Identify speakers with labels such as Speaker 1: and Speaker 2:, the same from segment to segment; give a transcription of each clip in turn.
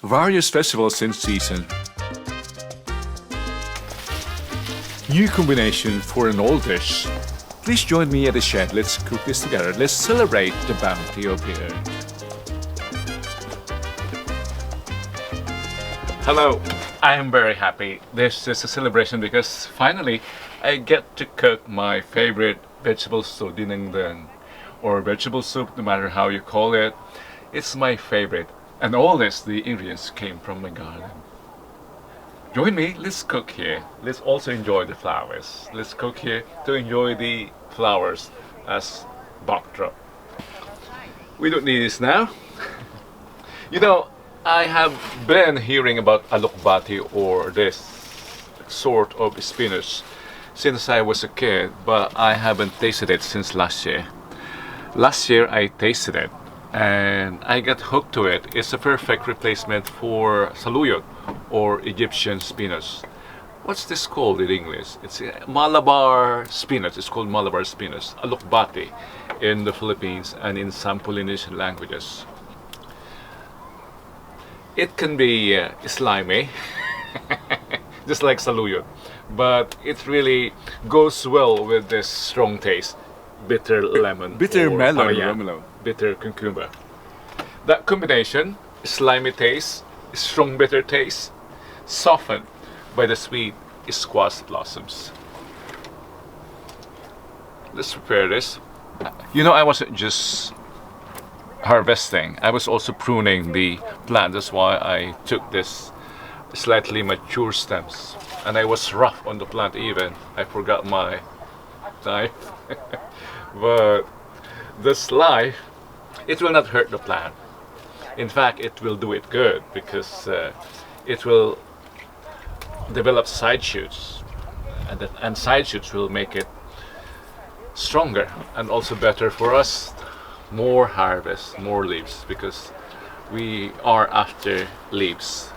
Speaker 1: various festivals in season. New combination for an old dish. Please join me at the shed. Let's cook this together. Let's celebrate the bounty of the earth. Hello, I am very happy. This is a celebration because finally I get to cook my favorite vegetable soup, Dinengdeng, or vegetable soup, no matter how you call it. It's my favorite, and all this, the ingredients came from my garden. Join me, let's cook here. Let's also enjoy the flowers. Let's cook here to enjoy the flowers as backdrop. We don't need this now. You know, I have been hearing about alokbati or this sort of spinach since I was a kid, but I haven't tasted it since last year. Last year I tasted it and I got hooked to it. It's a perfect replacement for saluyot or Egyptian spinach. What's this called in English? It's Malabar spinach. It's called Malabar spinach. Alokbati in the Philippines and in some Polynesian languages. It can be slimy, just like saluyot, but it really goes well with this strong taste. Bitter lemon. Bitter
Speaker 2: Oh,
Speaker 1: melon,
Speaker 2: yeah.
Speaker 1: Romulo.
Speaker 2: Bitter cucumber. That combination, slimy taste, strong bitter taste, softened by the sweet squash blossoms. Let's prepare this. You know, I wasn't just harvesting, I was also pruning the plant. That's why I took this slightly mature stems, and I was rough on the plant even. I forgot my knife. But this life, it will not hurt the plant. In fact, it will do it good because it will develop side shoots, and side shoots will make it stronger and also better for us. More harvest, more leaves, because we are after leaves.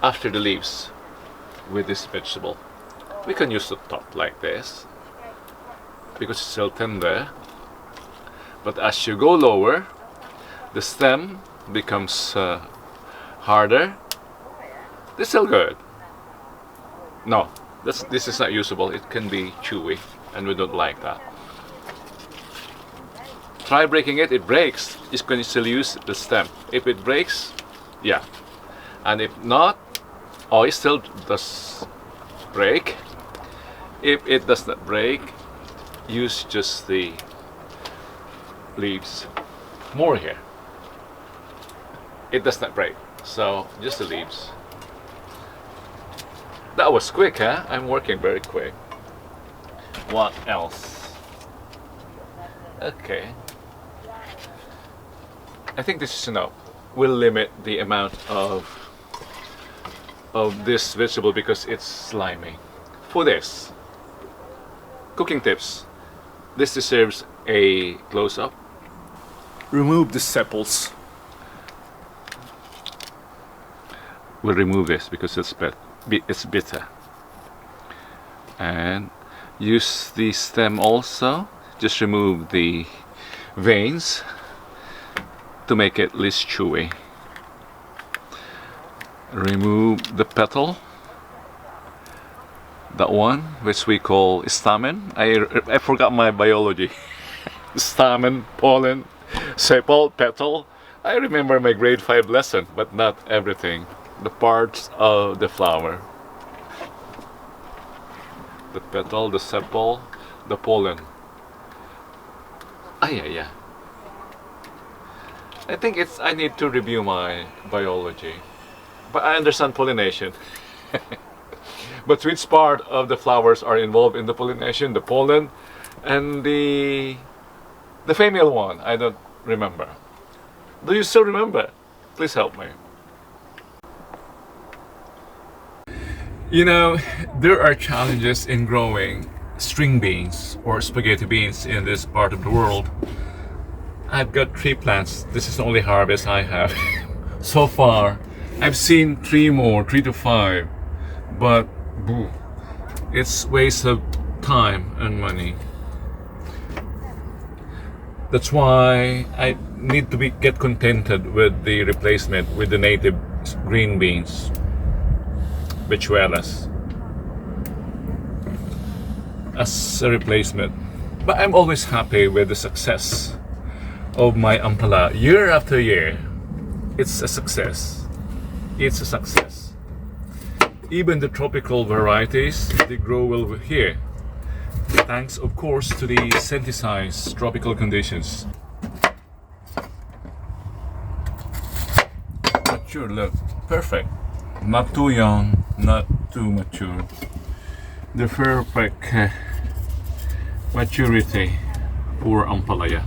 Speaker 2: After the leaves with this vegetable. We can use the top like this because it's still tender, but as you go lower, the stem becomes harder. This is still good. No, this is not usable. It can be chewy, and we don't like that. Try breaking it. It breaks. You can still use the stem. If it breaks, yeah, and if not, oh, it still does break. If it does not break, use just the leaves. More here. It does not break, so just the leaves. That was quick, huh? I'm working very quick. What else? Okay. I think this is enough. We'll limit the amount of this vegetable because it's slimy. For this, cooking tips. This deserves a close-up.
Speaker 1: Remove the sepals.
Speaker 2: We'll remove this because it's bitter. And use the stem also. Just remove the veins to make it less chewy. Remove the petal. That one, which we call stamen. I forgot my biology. Stamen, pollen, sepal, petal. I remember my grade 5 lesson, but not everything. The parts of the flower. The petal, the sepal, the pollen. Yeah. I think I need to review my biology. But I understand pollination. But which part of the flowers are involved in the pollination? The pollen and the female one. I don't remember. Do you still remember? Please help me. You know, there are challenges in growing string beans or spaghetti beans in this part of the world. I've got 3 plants. This is the only harvest I have. So far, I've seen 3 more, 3 to 5, but it's waste of time and money. That's why I need to get contented with the replacement with the native green beans, bichuelas, as a replacement. But I'm always happy with the success of my ampala. Year after year, it's a success. It's a success. Even the tropical varieties, they grow well here. Thanks, of course, to the synthesized tropical conditions. Mature, look, perfect. Not too young, not too mature. The perfect maturity for ampalaya.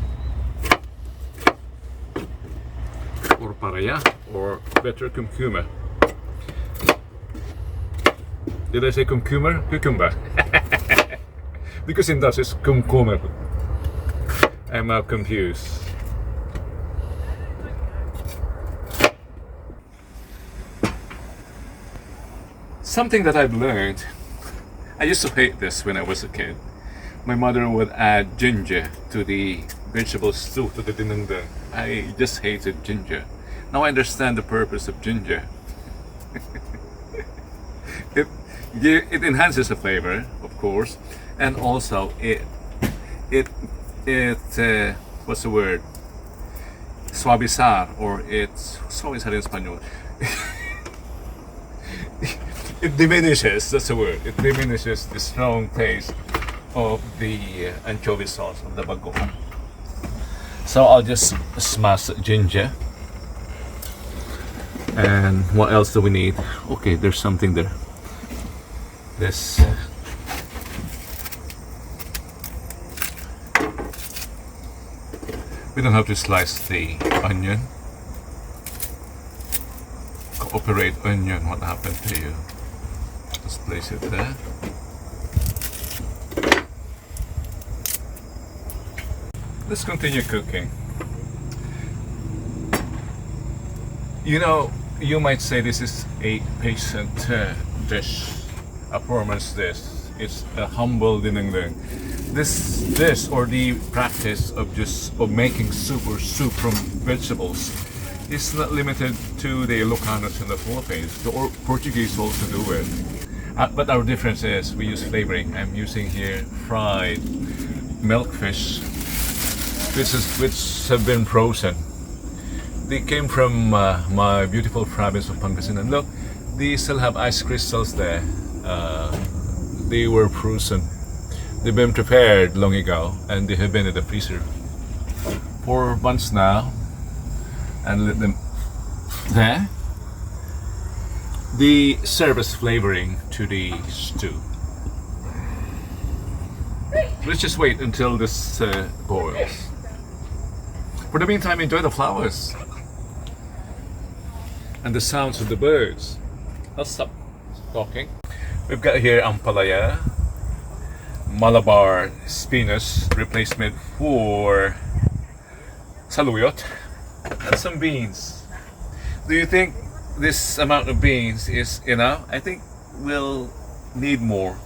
Speaker 2: Or paraya, or better cucumber. Did I say cucumber? Cucumber. Because in Dutch it's komkommer. I'm now confused. Something that I've learned, I used to hate this when I was a kid. My mother would add ginger to the vegetable stew, to the dinengdeng. I just hated ginger. Now I understand the purpose of ginger. It enhances the flavor, of course, and also it what's the word? Suavizar, or it's suavizar in Spanish. It diminishes, that's the word. It diminishes the strong taste of the anchovy sauce of the bagoong. So I'll just smash ginger. And what else do we need? Okay, there's something there. This. We don't have to slice the onion. Cooperate onion, what happened to you? Let's place it there. Let's continue cooking. You know, you might say this is a patient dish, a performance dish. It's a humble dinengdeng. This or the practice of making soup or soup from vegetables is not limited to the Ilocanos in the Philippines. The Portuguese also do it. But our difference is we use flavoring. I'm using here fried milkfish, which have been frozen. They came from my beautiful province of Pangasinan. Look, they still have ice crystals there. They were frozen. They've been prepared long ago, and they have been in the freezer for months now. And let them there. The service flavoring to the stew. Let's just wait until this boils. For the meantime, enjoy the flowers and the sounds of the birds. I'll stop talking. We've got here ampalaya, Malabar spinach replacement for saluyot, and some beans. Do you think this amount of beans is enough? I think we'll need more.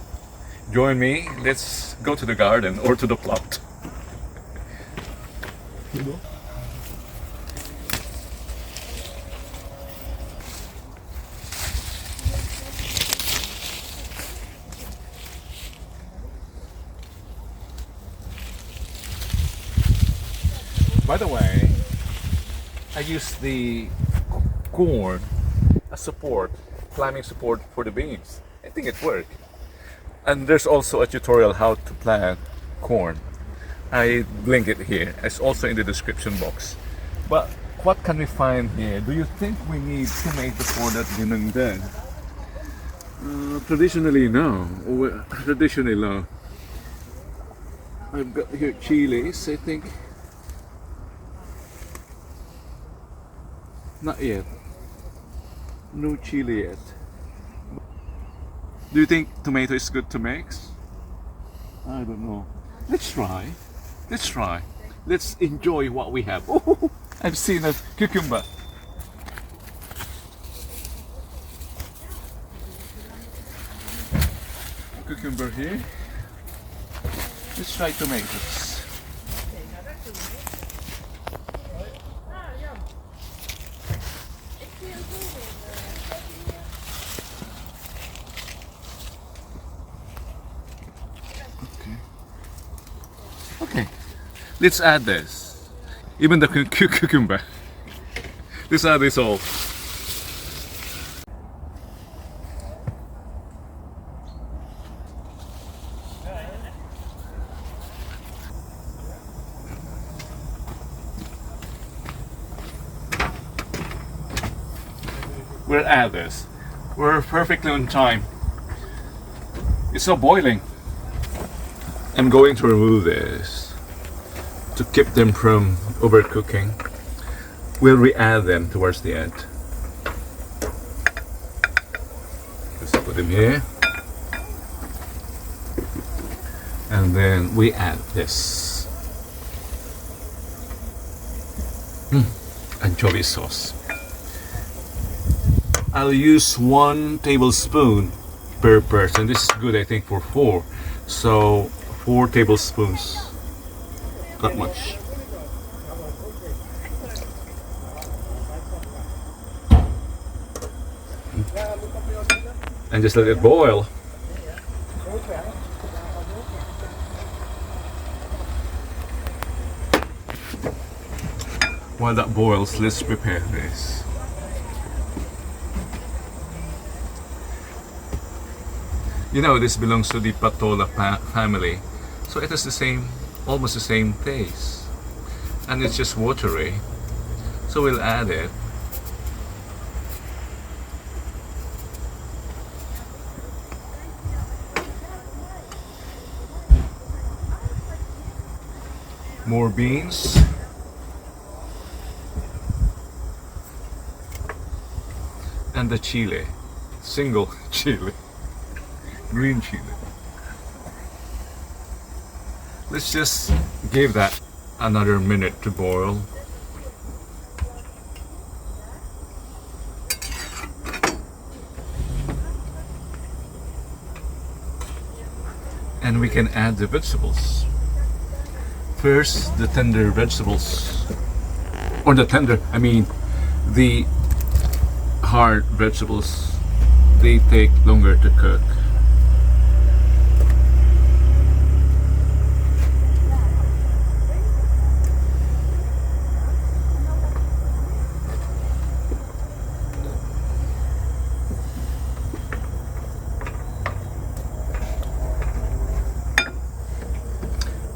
Speaker 2: Join me. Let's go to the garden or to the plot. By the way, I use the corn as support, planting support for the beans. I think it worked. And there's also a tutorial how to plant corn. I link it here. It's also in the description box. But what can we find here? Do you think we need tomato for that dinengdeng? Traditionally, no. Traditionally, no. I've got here chilies, I think. Not yet. No chili yet. Do you think tomato is good to mix? I don't know. Let's try. Let's try. Let's enjoy what we have. Oh, I've seen a cucumber. Cucumber here. Let's try tomatoes.
Speaker 1: Okay, let's add this. Even the cucumber. Let's add this all. We'll add this. We're perfectly on time. It's not boiling. I'm going to remove this to keep them from overcooking. We'll re-add them towards the end. Let's put them here. And then we add this. Anchovy sauce. I'll use 1 tablespoon per person. This is good, I think, for 4. So 4 tablespoons. Not much. And just let it boil. While that boils, let's prepare this. You know, this belongs to the patola family, so it has the same, almost the same taste, and it's just watery. So we'll add it. More beans. And the chile, single chile. Green chili. Let's just give that another minute to boil. And we can add the vegetables. First, the tender vegetables. Or the tender, I mean, the hard vegetables. They take longer to cook.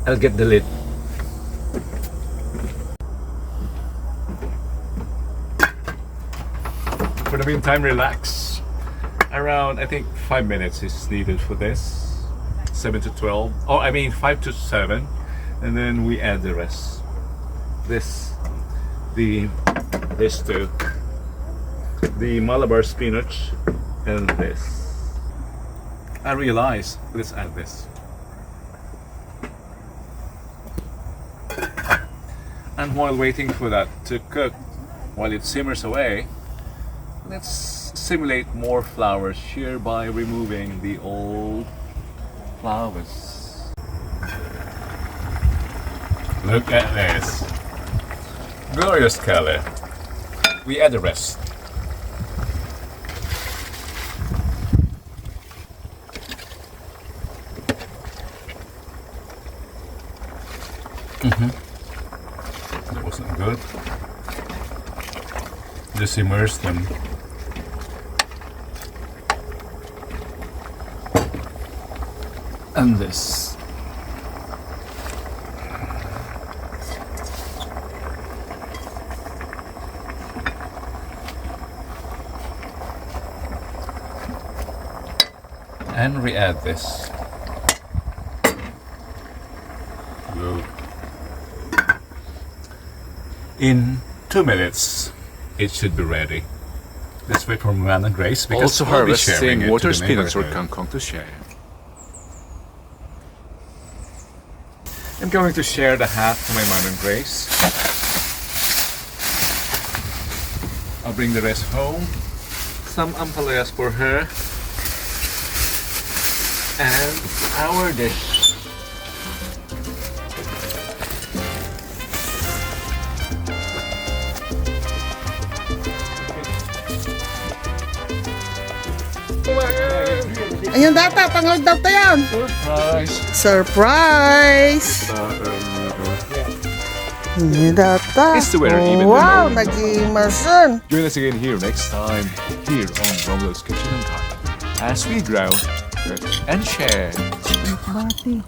Speaker 1: I'll get the lid. For the meantime, relax. Around, I think 5 minutes is needed for this. 7 to 12. Oh, I mean 5 to 7. And then we add the rest. This too. The Malabar spinach and this. I realize, let's add this. And while waiting for that to cook, while it simmers away, let's simulate more flowers here by removing the old flowers. Look at this. Glorious color. We add the rest. That wasn't good. Just immerse them. And this. And re-add this. Good. In 2 minutes, it should be ready. Let's wait for Man and Grace because
Speaker 2: Also
Speaker 1: we'll be sharing
Speaker 2: harvesting
Speaker 1: it
Speaker 2: water
Speaker 1: to the
Speaker 2: spinach or
Speaker 1: neighborhood.
Speaker 2: kangkong to share.
Speaker 1: I'm going to share the hat to my Mom and Grace. I'll bring the rest home. Some ampalayas for her. And our dish.
Speaker 3: Ayun data, pangload daw to yan.
Speaker 1: Surprise!
Speaker 3: Surprise! Ayun data.
Speaker 1: It's the winner, even
Speaker 3: Wow,
Speaker 1: though-
Speaker 3: nag-imason.
Speaker 1: Join us again here next time, here on Romulo's Kitchen and Garden, as we grow and share.
Speaker 3: Bati.